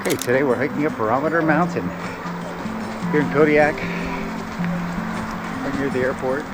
Okay, today we're hiking up Barometer Mountain here in Kodiak, right near the airport.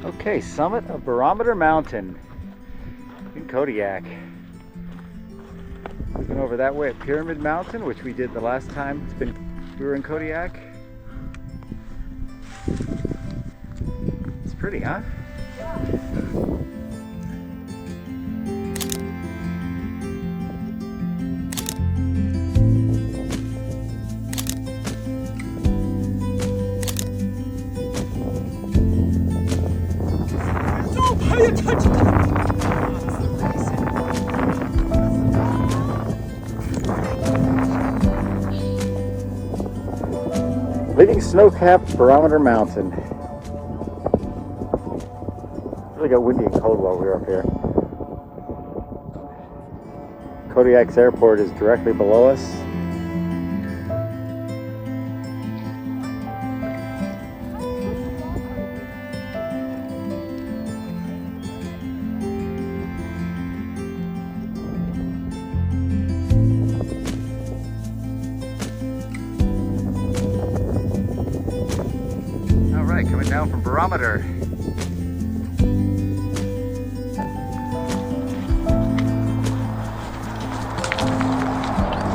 Okay, summit of Barometer Mountain in Kodiak. We've been over that way at Pyramid Mountain, which we did the last time we were in Kodiak. It's pretty, huh? Pay attention to Leading snow-capped Barometer Mountain. Really got windy and cold while we were up here. Kodiak's airport is directly below us. Coming down from Barometer.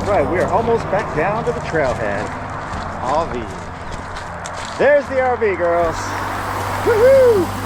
Right, we are almost back down to the trailhead. RV. There's the RV, girls. Woohoo!